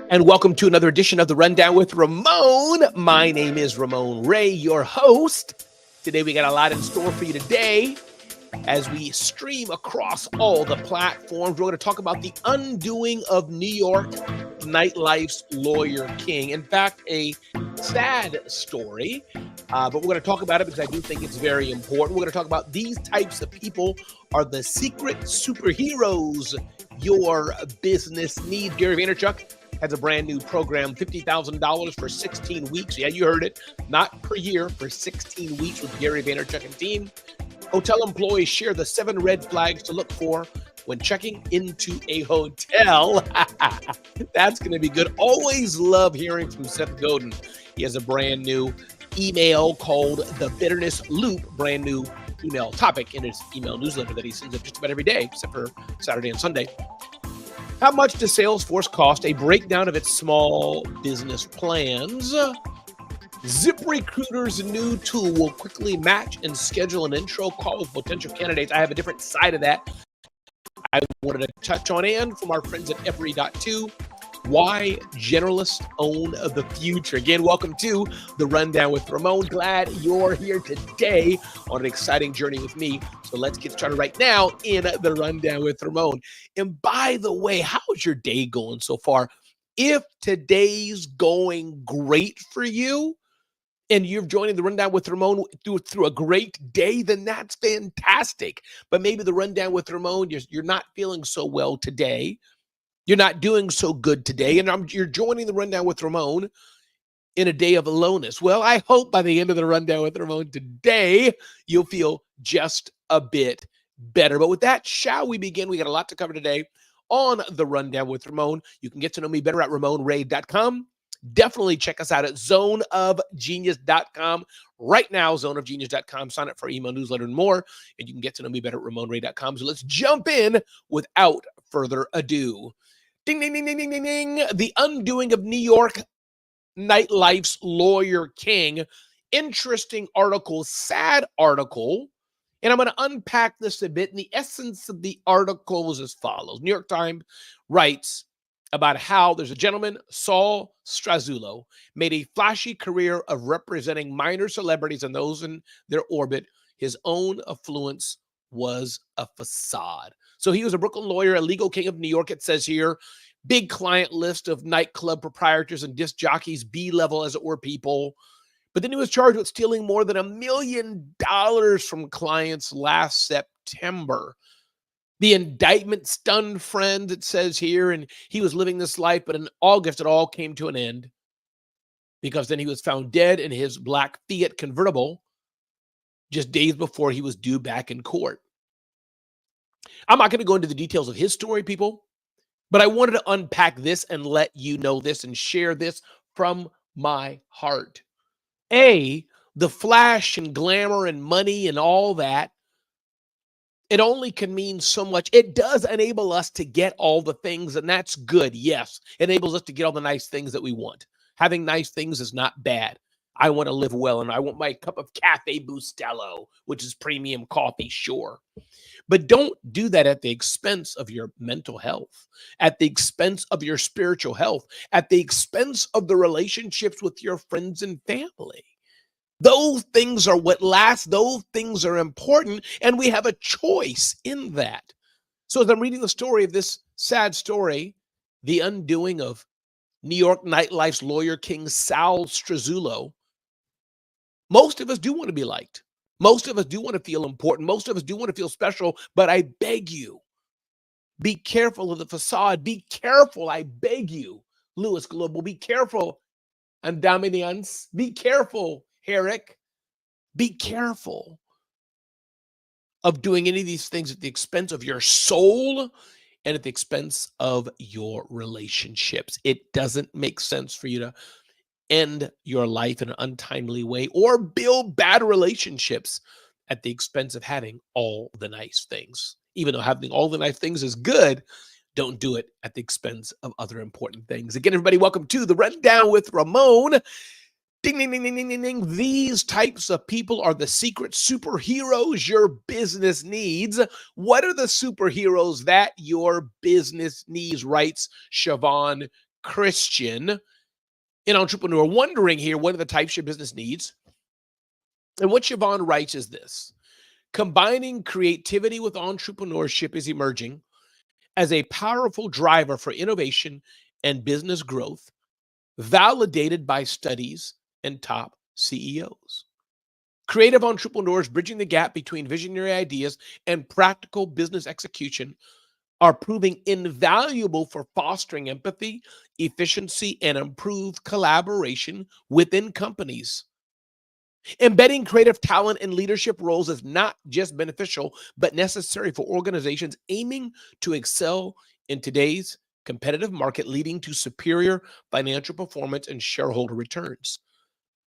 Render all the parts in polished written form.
And welcome to another edition of the Rundown with Ramon. My name is Ramon Ray, your host. Today we got a lot in store for you today as we stream across all the platforms. We're going to talk about the undoing of New York nightlife's lawyer king. In fact, a sad story, but we're going to talk about it because I do think it's very important. We're going to talk about these types of people are the secret superheroes your business needs. Gary Vaynerchuk has a brand new program, $50,000 for 16 weeks. Yeah, you heard it. Not per year, for 16 weeks with Gary Vaynerchuk and team. Hotel employees share the 7 red flags to look for when checking into a hotel. That's going to be good. Always love hearing from Seth Godin. He has a brand new email called The Bitterness Loop, brand new email topic in his email newsletter that he sends up just about every day, except for Saturday and Sunday. How much does Salesforce cost? A breakdown of its small business plans. ZipRecruiter's new tool will quickly match and schedule an intro call with potential candidates. I have a different side of that I wanted to touch on. And from our friends at Every.2, why generalists own the future. Again, welcome to the Rundown with Ramon. Glad you're here today on an exciting journey with me. So let's get started right now in the Rundown with Ramon. And by the way, how's your day going so far? If today's going great for you, and you're joining the Rundown with Ramon through a great day, then that's fantastic. But maybe the Rundown with Ramon, you're not feeling so well today. You're not doing so good today, and you're joining the Rundown with Ramon in a day of aloneness. Well, I hope by the end of the Rundown with Ramon today, you'll feel just a bit better. But with that, shall we begin? We got a lot to cover today on the Rundown with Ramon. You can get to know me better at RamonRay.com. Definitely check us out at zoneofgenius.com. Right now, zoneofgenius.com. Sign up for our email newsletter and more, and you can get to know me better at RamonRay.com. So let's jump in without further ado. Ding, ding, ding, ding, ding, ding, ding. The undoing of New York nightlife's lawyer king. Interesting article, sad article. And I'm going to unpack this a bit. And the essence of the article is as follows. New York Times writes about how there's a gentleman, Saul Strazulo, made a flashy career of representing minor celebrities and those in their orbit. His own affluence was a facade. So he was a Brooklyn lawyer, a legal king of New York, it says here. Big client list of nightclub proprietors and disc jockeys, B-level, as it were, people. But then he was charged with stealing more than $1 million from clients last September. The indictment stunned friends, it says here, and he was living this life, but in August, it all came to an end because then he was found dead in his black Fiat convertible just days before he was due back in court. I'm not going to go into the details of his story, people, but I wanted to unpack this and let you know this and share this from my heart. The flash and glamour and money and all that, it only can mean so much. It does enable us to get all the things, and that's good. Yes, it enables us to get all the nice things that we want. Having nice things is not bad. I want to live well, and I want my cup of Cafe Bustelo, which is premium coffee, sure. But don't do that at the expense of your mental health, at the expense of your spiritual health, at the expense of the relationships with your friends and family. Those things are what last. Those things are important, and we have a choice in that. So as I'm reading the story of this sad story, the undoing of New York nightlife's lawyer king, Sal Strazulo, most of us do want to be liked. Most of us do want to feel important. Most of us do want to feel special, but I beg you, be careful of the facade. Be careful, I beg you, Lewis Global. Be careful, Andaminians. Be careful, Herrick. Be careful of doing any of these things at the expense of your soul and at the expense of your relationships. It doesn't make sense for you to end your life in an untimely way or build bad relationships at the expense of having all the nice things. Even though having all the nice things is good, don't do it at the expense of other important things. Again, everybody, welcome to the Rundown with Ramon. Ding, ding, ding, ding, ding, ding, ding. These types of people are the secret superheroes your business needs. What are the superheroes that your business needs, writes Siobhan Christian, an entrepreneur, wondering here what are the types your business needs. And what Siobhan writes is this: combining creativity with entrepreneurship is emerging as a powerful driver for innovation and business growth, validated by studies and top CEOs. Creative entrepreneurs bridging the gap between visionary ideas and practical business execution are proving invaluable for fostering empathy, efficiency, and improved collaboration within companies. Embedding creative talent in leadership roles is not just beneficial, but necessary for organizations aiming to excel in today's competitive market, leading to superior financial performance and shareholder returns.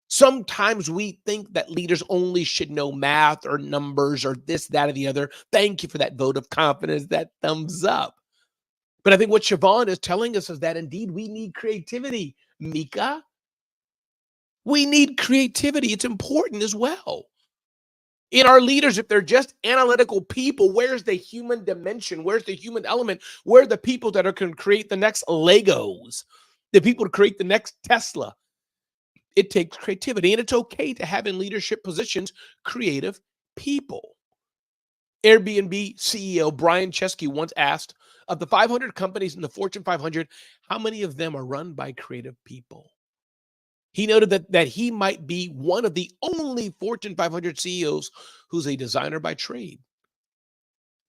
Sometimes we think that leaders only should know math or numbers or this, that, or the other. Thank you for that vote of confidence, that thumbs up. But I think what Siobhan is telling us is that indeed we need creativity, Mika. We need creativity. It's important as well. In our leaders, if they're just analytical people, where's the human dimension? Where's the human element? Where are the people that can create the next Legos? The people to create the next Tesla? It takes creativity, and it's okay to have in leadership positions creative people. Airbnb CEO Brian Chesky once asked, of the 500 companies in the Fortune 500, how many of them are run by creative people? He noted that he might be one of the only Fortune 500 CEOs who's a designer by trade.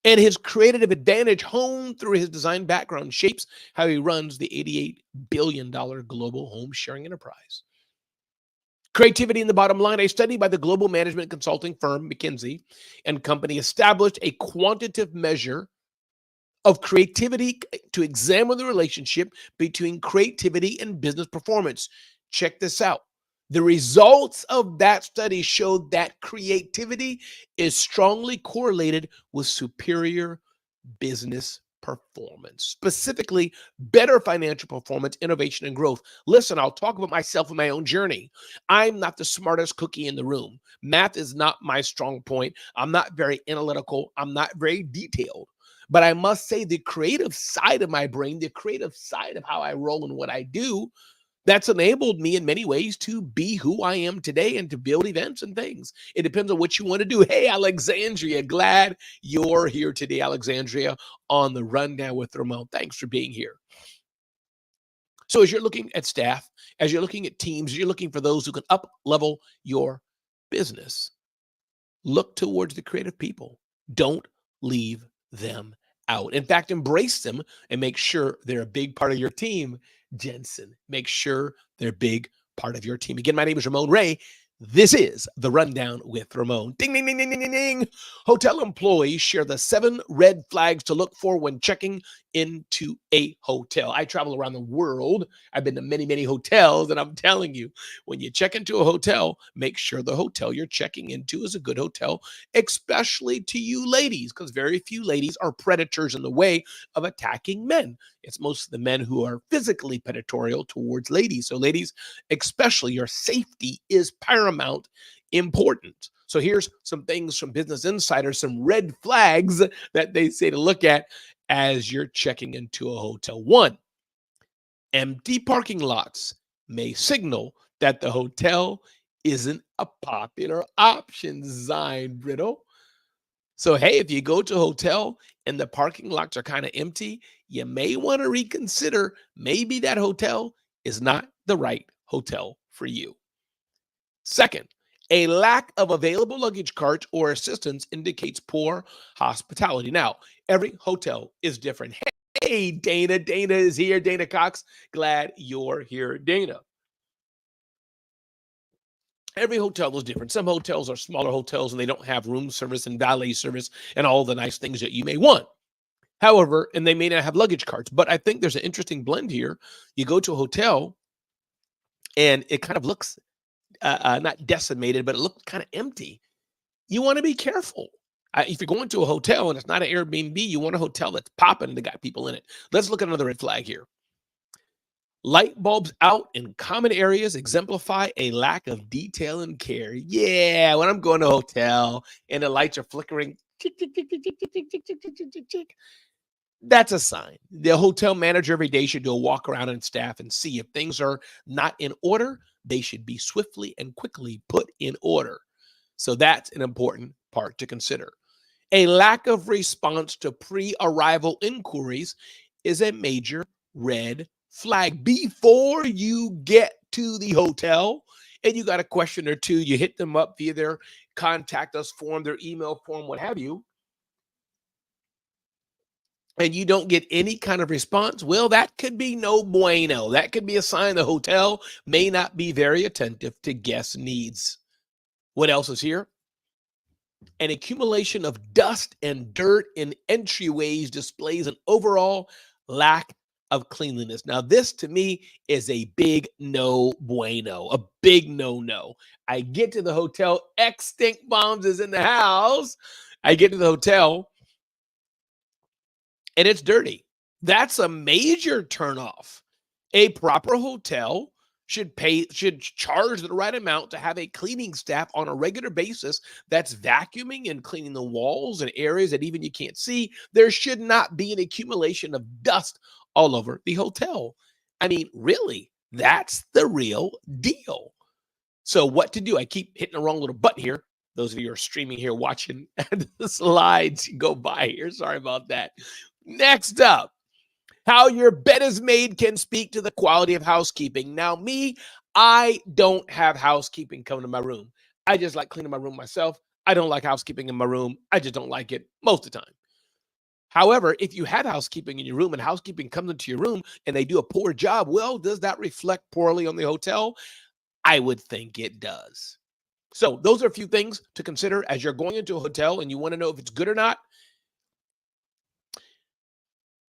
And his creative advantage, honed through his design background, shapes how he runs the $88 billion global home sharing enterprise. Creativity in the bottom line. A study by the global management consulting firm McKinsey and Company established a quantitative measure of creativity to examine the relationship between creativity and business performance. Check this out. The results of that study showed that creativity is strongly correlated with superior business performance, specifically better financial performance, innovation, and growth. Listen, I'll talk about myself and my own journey. I'm not the smartest cookie in the room. Math is not my strong point. I'm not very analytical. I'm not very detailed. But I must say the creative side of my brain, the creative side of how I roll and what I do, that's enabled me in many ways to be who I am today and to build events and things. It depends on what you want to do. Hey, Alexandria, glad you're here today, Alexandria, on the Rundown with Ramon. Thanks for being here. So as you're looking at staff, as you're looking at teams, you're looking for those who can up-level your business. Look towards the creative people. Don't leave them out. In fact, embrace them and make sure they're a big part of your team. Jensen, make sure they're a big part of your team. Again, my name is Ramon Ray. This is The Rundown with Ramon. Ding, ding, ding, ding, ding, ding, ding. Hotel employees share the 7 red flags to look for when checking into a hotel. I travel around the world. I've been to many, many hotels, and I'm telling you, when you check into a hotel, make sure the hotel you're checking into is a good hotel, especially to you ladies, because very few ladies are predators in the way of attacking men. It's most of the men who are physically predatory towards ladies. So ladies, especially, your safety is paramount important. So here's some things from Business Insider, some red flags that they say to look at as you're checking into a hotel. 1, empty parking lots may signal that the hotel isn't a popular option. Zine Brittle. So, hey, if you go to a hotel and the parking lots are kind of empty, you may want to reconsider. Maybe that hotel is not the right hotel for you. 2nd, a lack of available luggage carts or assistance indicates poor hospitality. Now, every hotel is different. Hey, Dana. Dana is here. Dana Cox. Glad you're here, Dana. Every hotel is different. Some hotels are smaller hotels and they don't have room service and valet service and all the nice things that you may want. However, and they may not have luggage carts, but I think there's an interesting blend here. You go to a hotel and it kind of looks not decimated, but it looks kind of empty. You want to be careful. If you're going to a hotel and it's not an Airbnb, you want a hotel that's popping and they got people in it. Let's look at another red flag here. Light bulbs out in common areas exemplify a lack of detail and care. Yeah, when I'm going to a hotel and the lights are flickering, tick, tick, tick, tick, tick, tick, tick, tick, tick, tick, tick, tick, that's a sign. The hotel manager every day should do a walk around and staff and see if things are not in order. They should be swiftly and quickly put in order. So that's an important part to consider. A lack of response to pre-arrival inquiries is a major red flag. Before you get to the hotel and you got a question or two, you hit them up via their contact us form, their email form, what have you, and you don't get any kind of response, well, that could be no bueno. That could be a sign the hotel may not be very attentive to guest needs. What else is here? An accumulation of dust and dirt in entryways displays an overall lack of cleanliness. Now, this to me is a big no bueno, a big no. I get to the hotel, X stink bombs is in the house. I get to the hotel and it's dirty. That's a major turnoff. A proper hotel should charge the right amount to have a cleaning staff on a regular basis that's vacuuming and cleaning the walls and areas that even you can't see. There should not be an accumulation of dust all over the hotel. I mean, really, that's the real deal. So what to do? I keep hitting the wrong little button here. Those of you who are streaming here watching the slides go by here. Sorry about that. Next up, how your bed is made can speak to the quality of housekeeping. Now, me, I don't have housekeeping come to my room. I just like cleaning my room myself. I don't like housekeeping in my room. I just don't like it most of the time. However, if you have housekeeping in your room and housekeeping comes into your room and they do a poor job, well, does that reflect poorly on the hotel? I would think it does. So those are a few things to consider as you're going into a hotel and you want to know if it's good or not.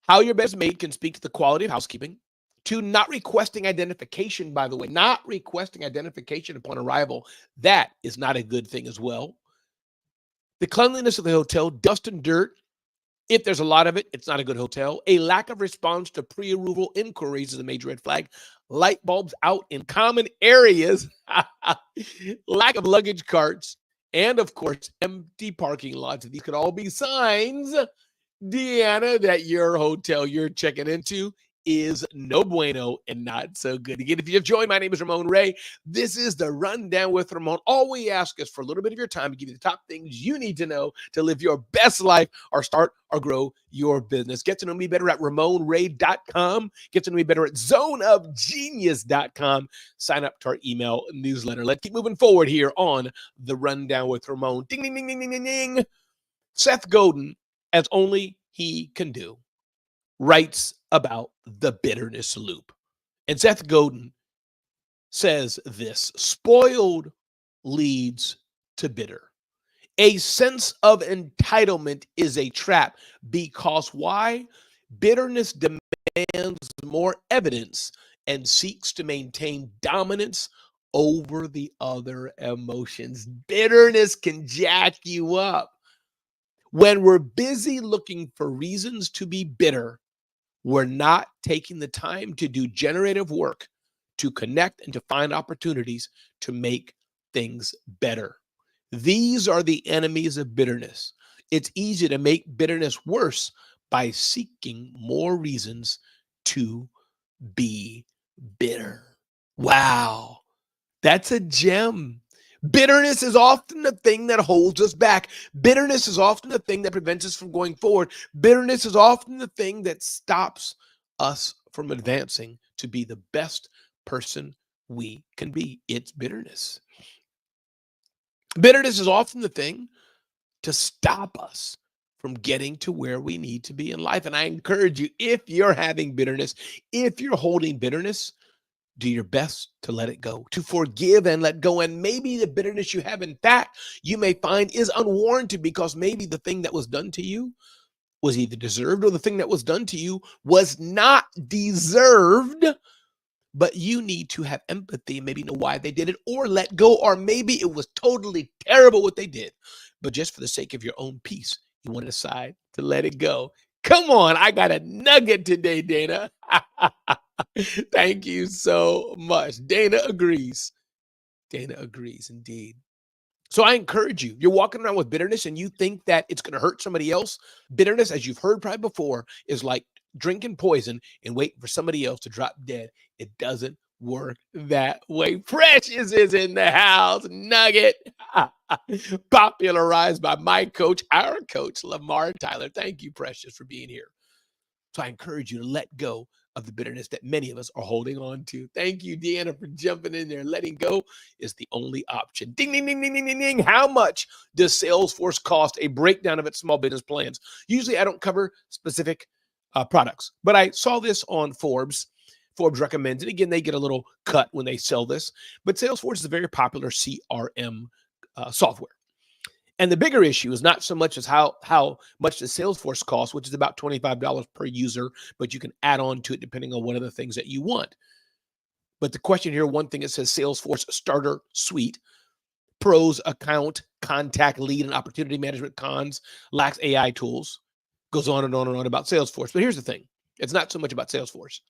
How your bed is made can speak to the quality of housekeeping. 2, not requesting identification, by the way, not requesting identification upon arrival. That is not a good thing as well. The cleanliness of the hotel, dust and dirt. If there's a lot of it, it's not a good hotel. A lack of response to pre-arrival inquiries is a major red flag. Light bulbs out in common areas. Lack of luggage carts. And, of course, empty parking lots. These could all be signs, Deanna, that your hotel you're checking into is no bueno and not so good. Again, if you've joined, my name is Ramon Ray. This is the Rundown with Ramon. All we ask is for a little bit of your time to give you the top things you need to know to live your best life or start or grow your business. Get to know me better at RamonRay.com. Get to know me better at ZoneOfGenius.com. Sign up to our email newsletter. Let's keep moving forward here on the Rundown with Ramon. Ding, ding, ding, ding, ding, ding, ding. Seth Godin, as only he can do, writes about the bitterness loop. And Seth Godin says this: spoiled leads to bitter. A sense of entitlement is a trap because why? Bitterness demands more evidence and seeks to maintain dominance over the other emotions. Bitterness can jack you up. When we're busy looking for reasons to be bitter, we're not taking the time to do generative work, to connect and to find opportunities to make things better. These are the enemies of bitterness. It's easy to make bitterness worse by seeking more reasons to be bitter. Wow, that's a gem. Bitterness is often the thing that holds us back. Bitterness is often the thing that prevents us from going forward. Bitterness is often the thing that stops us from advancing to be the best person we can be. It's bitterness. Bitterness is often the thing to stop us from getting to where we need to be in life. And I encourage you, if you're having bitterness, if you're holding bitterness, do your best to let it go, to forgive and let go. And maybe the bitterness you have, in fact, you may find is unwarranted because maybe the thing that was done to you was either deserved or the thing that was done to you was not deserved. But you need to have empathy and maybe know why they did it or let go. Or maybe it was totally terrible what they did. But just for the sake of your own peace, you want to decide to let it go. Come on, I got a nugget today, Dana. Thank you so much. Dana agrees. Dana agrees indeed. So I encourage you, you're walking around with bitterness and you think that it's going to hurt somebody else. Bitterness, as you've heard probably before, is like drinking poison and waiting for somebody else to drop dead. It doesn't work that way. Precious is in the house. Nugget. Popularized by my coach, our coach, Lamar Tyler. Thank you, Precious, for being here. So I encourage you to let go of the bitterness that many of us are holding on to. Thank you, Deanna, for jumping in there. Letting go is the only option. Ding, ding, ding, ding, ding, ding, ding. How much does Salesforce cost? A breakdown of its small business plans. Usually I don't cover specific products, but I saw this on Forbes. Forbes recommends it. Again, they get a little cut when they sell this, but Salesforce is a very popular CRM software. And the bigger issue is not so much as how much the Salesforce costs, which is about $25 per user, but you can add on to it depending on what other things that you want. But the question here, one thing, it says Salesforce Starter Suite, pros, account, contact, lead, and opportunity management, cons, lacks AI tools, goes on and on and on about Salesforce. But here's the thing. It's not so much about Salesforce.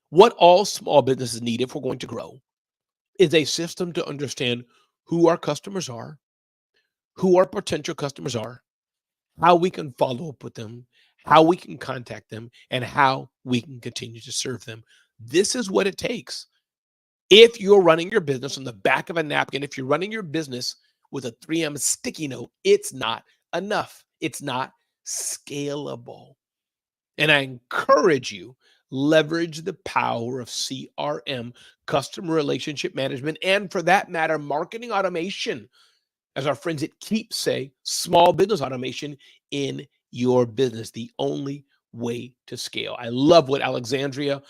What all small businesses need if we're going to grow is a system to understand who our customers are, who our potential customers are, how we can follow up with them, how we can contact them, and how we can continue to serve them. This is what it takes. If you're running your business on the back of a napkin, if you're running your business with a 3M sticky note, it's not enough. It's not scalable. And I encourage you, leverage the power of CRM, customer relationship management, and for that matter, marketing automation. As our friends at Keep say, small business automation in your business, the only way to scale. I love what Alexandria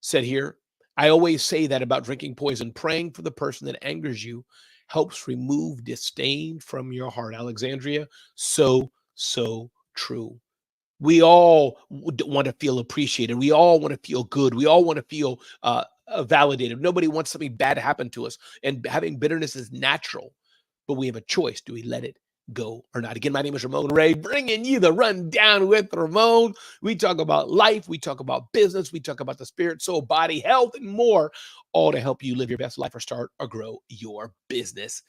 said here. I always say that about drinking poison. Praying for the person that angers you helps remove disdain from your heart. Alexandria, so true. We all want to feel appreciated. We all want to feel good. We all want to feel validated. Nobody wants something bad to happen to us. And having bitterness is natural. But we have a choice. Do we let it go or not? Again, my name is Ramon Ray, bringing you the Rundown with Ramon. We talk about life. We talk about business. We talk about the spirit, soul, body, health, and more, all to help you live your best life or start or grow your business.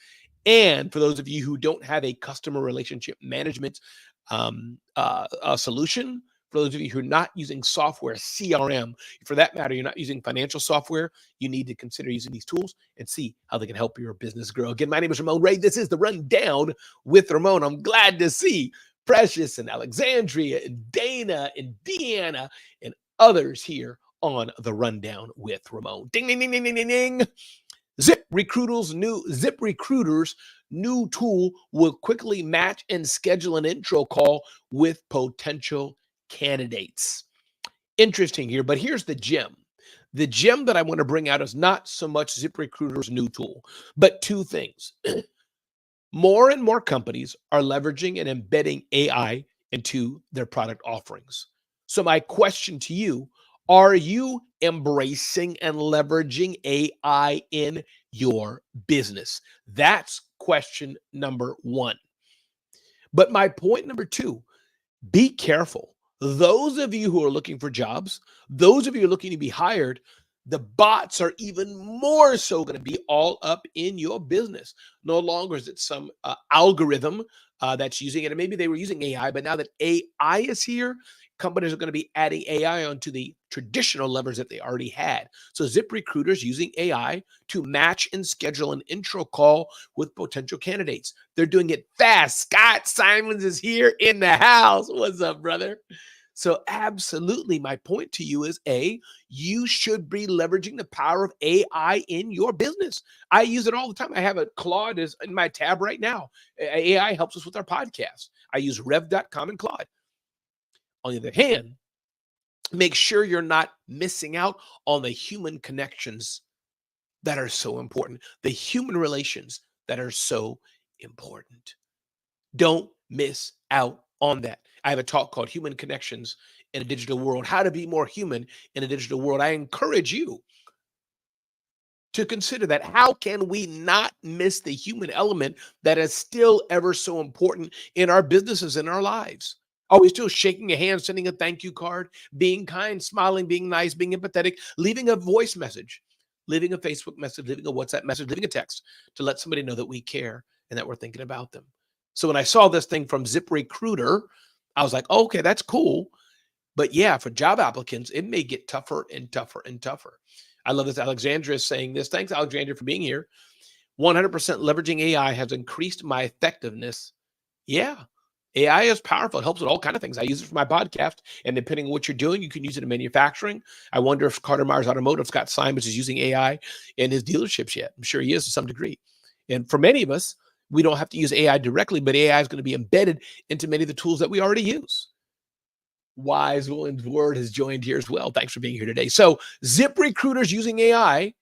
And for those of you who don't have a customer relationship management solution, for those of you who are not using software, CRM, for that matter, you're not using financial software, you need to consider using these tools and see how they can help your business grow. Again, my name is Ramon Ray. This is the Rundown with Ramon. I'm glad to see Precious and Alexandria and Dana and Deanna and others here on the Rundown with Ramon. Ding, ding, ding, ding, ding, ding, ding. ZipRecruiter's new tool will quickly match and schedule an intro call with potential candidates. Interesting here, but here's the gem. The gem that I want to bring out is not so much ZipRecruiter's new tool, but two things. More and more companies are leveraging and embedding AI into their product offerings. So my question to you, are you embracing and leveraging AI in your business? That's question number one. But my point number two, be careful. Those of you who are looking for jobs, those of you who are looking to be hired, the bots are even more so going to be all up in your business. No longer is it some algorithm that's using it. And maybe they were using AI, but now that AI is here, companies are going to be adding AI onto the traditional levers that they already had. So ZipRecruiter is using AI to match and schedule an intro call with potential candidates. They're doing it fast. Scott Simons is here in the house. What's up, brother? So absolutely, my point to you is, you should be leveraging the power of AI in your business. I use it all the time. I have a Claude is in my tab right now. AI helps us with our podcast. I use rev.com and Claude. On the other hand, make sure you're not missing out on the human connections that are so important, the human relations that are so important. Don't miss out on that. I have a talk called Human Connections in a Digital World, How to Be More Human in a Digital World. I encourage you to consider that. How can we not miss the human element that is still ever so important in our businesses, in our lives? Are we still shaking a hand, sending a thank you card, being kind, smiling, being nice, being empathetic, leaving a voice message? leaving a Facebook message, leaving a WhatsApp message, leaving a text to let somebody know that we care and that we're thinking about them. So when I saw this thing from ZipRecruiter, I was like, okay, that's cool. But yeah, for job applicants, it may get tougher and tougher and tougher. I love this. Alexandra is saying this. Thanks, Alexandra, for being here. 100% leveraging AI has increased my effectiveness. Yeah, AI is powerful. It helps with all kinds of things. I use it for my podcast, and depending on what you're doing, you can use it in manufacturing. I wonder if Carter Myers Automotive, Scott Simons, is using AI in his dealerships yet. I'm sure he is to some degree. And for many of us, we don't have to use AI directly, but AI is going to be embedded into many of the tools that we already use. Wise Williams Word has joined here as well. Thanks for being here today. So, ZipRecruiter's using AI.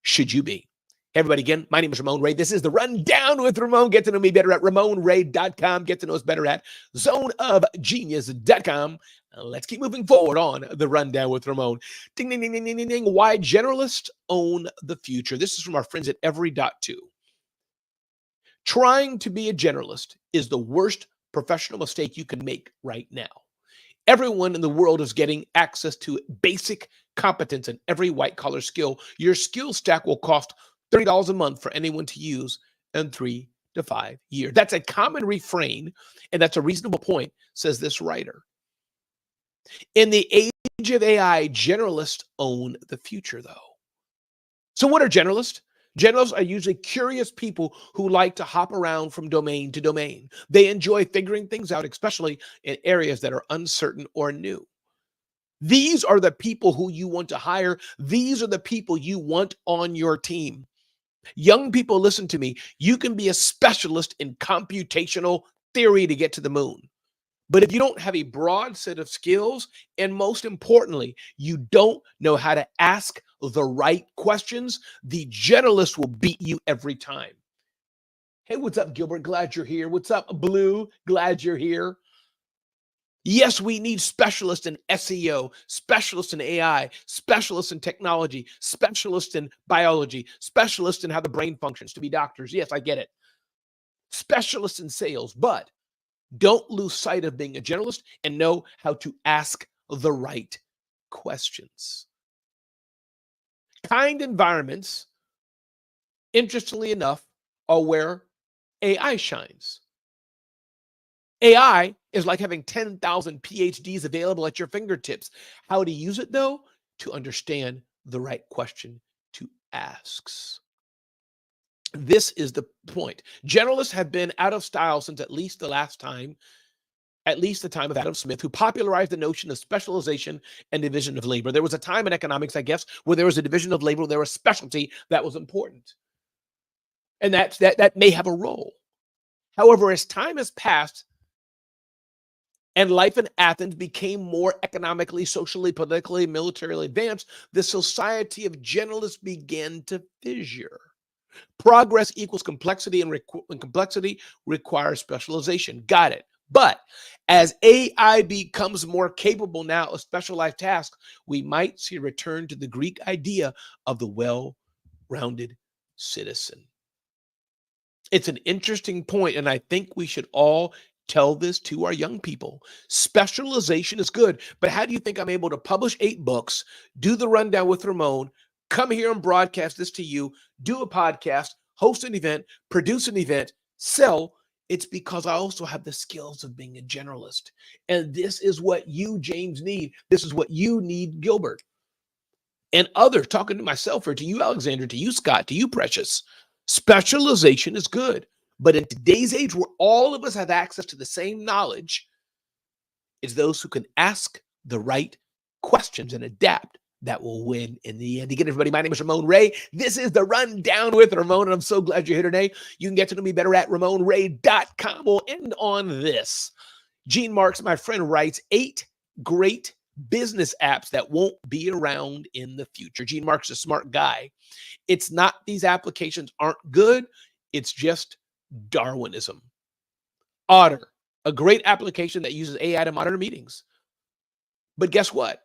Should you be? Hey, everybody, again, my name is Ramon Ray. This is The Rundown with Ramon. Get to know me better at RamonRay.com. Get to know us better at ZoneOfGenius.com. Let's keep moving forward on The Rundown with Ramon. Ding, ding, ding, ding, ding, ding, ding. Why generalists own the future. This is from our friends at Every.2. Trying to be a generalist is the worst professional mistake you can make right now. Everyone in the world is getting access to basic competence in every white-collar skill. Your skill stack will cost $30 a month for anyone to use in 3 to 5 years. That's a common refrain, and that's a reasonable point, says this writer. In the age of AI, generalists own the future, though. So what are generalists? Generals are usually curious people who like to hop around from domain to domain. They enjoy figuring things out, especially in areas that are uncertain or new. These are the people who you want to hire. These are the people you want on your team. Young people, listen to me. You can be a specialist in computational theory to get to the moon. But if you don't have a broad set of skills, and most importantly, you don't know how to ask the right questions, the generalist will beat you every time. Hey, what's up, Gilbert? Glad you're here. What's up, Blue? Glad you're here. Yes, we need specialists in SEO, specialists in AI, specialists in technology, specialists in biology, specialists in how the brain functions to be doctors. Yes, I get it. Specialists in sales, but don't lose sight of being a generalist and know how to ask the right questions. Kind environments, interestingly enough, are where AI shines. AI is like having 10,000 PhDs available at your fingertips. How to use it, though? To understand the right question to ask. This is the point. Generalists have been out of style since at least the time of Adam Smith, who popularized the notion of specialization and division of labor. There was a time in economics, I guess, where there was a division of labor, there was specialty that was important. And that may have a role. However, as time has passed and life in Athens became more economically, socially, politically, militarily advanced, the society of generalists began to fissure. Progress equals complexity, and complexity requires specialization. Got it. But as AI becomes more capable now of specialized tasks, we might see a return to the Greek idea of the well-rounded citizen. It's an interesting point, and I think we should all tell this to our young people. Specialization is good, but how do you think I'm able to publish 8 books, do the rundown with Ramon, come here and broadcast this to you, do a podcast, host an event, produce an event, sell? It's because I also have the skills of being a generalist. And this is what you, James, need. This is what you need, Gilbert. And others, talking to myself or to you, Alexander, to you, Scott, to you, Precious. Specialization is good. But in today's age where all of us have access to the same knowledge, it's those who can ask the right questions and adapt that will win in the end. Again, everybody, my name is Ramon Ray. This is The Rundown with Ramon, and I'm so glad you're here today. You can get to know me better at RamonRay.com. We'll end on this. Gene Marks, my friend, writes 8 great business apps that won't be around in the future. Gene Marks is a smart guy. It's not these applications aren't good. It's just Darwinism. Otter, a great application that uses AI to monitor meetings. But guess what?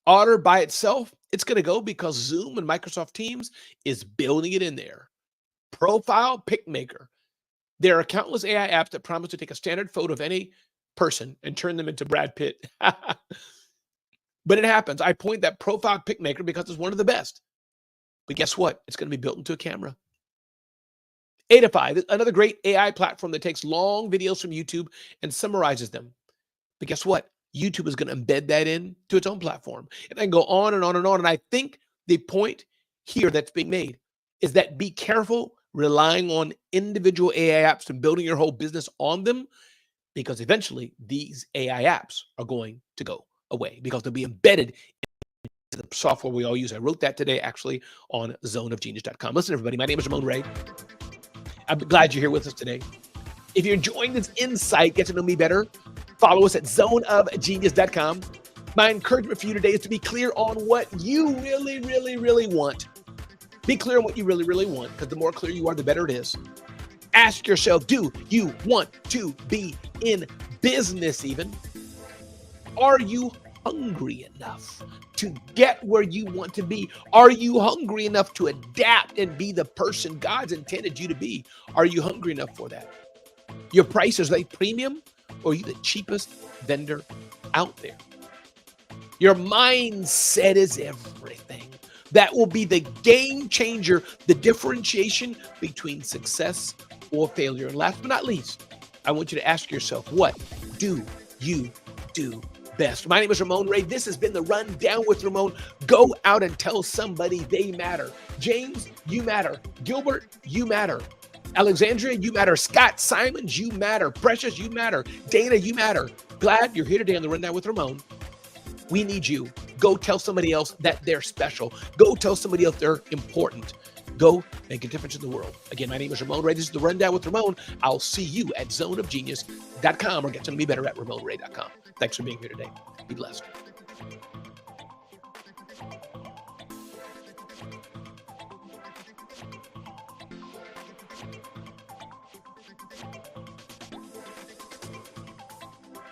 Otter by itself, it's going to go because Zoom and Microsoft Teams is building it in there. Profile PicMaker. There are countless AI apps that promise to take a standard photo of any person and turn them into Brad Pitt. But it happens. I point that Profile PicMaker because it's one of the best. But guess what? It's going to be built into a camera. Edify, another great AI platform that takes long videos from YouTube and summarizes them. But guess what? YouTube is going to embed that into its own platform. And I can go on and on and on. And I think the point here that's being made is that be careful relying on individual AI apps and building your whole business on them, because eventually these AI apps are going to go away because they'll be embedded into the software we all use. I wrote that today actually on zoneofgenius.com. Listen, everybody, my name is Ramon Ray. I'm glad you're here with us today. If you're enjoying this insight, get to know me better, follow us at zoneofgenius.com. My encouragement for you today is to be clear on what you really, really, really want. Be clear on what you really, really want, because the more clear you are, the better it is. Ask yourself, do you want to be in business even? Are you hungry enough to get where you want to be? Are you hungry enough to adapt and be the person God's intended you to be? Are you hungry enough for that? Your price, is they premium, or are you the cheapest vendor out there? Your mindset is everything. That will be the game changer, the differentiation between success or failure. And last but not least, I want you to ask yourself, what do you do best? My name is Ramon Ray. This has been the Rundown with Ramon. Go out and tell somebody they matter. James, you matter. Gilbert, you matter. Alexandria, you matter. Scott Simons, you matter. Precious, you matter. Dana, you matter. Glad you're here today on the Rundown with Ramon. We need you. Go tell somebody else that they're special. Go tell somebody else they're important. Go make a difference in the world. Again, my name is Ramon Ray. This is the Rundown with Ramon. I'll see you at zoneofgenius.com or get to know me better at ramonray.com. Thanks for being here today. Be blessed.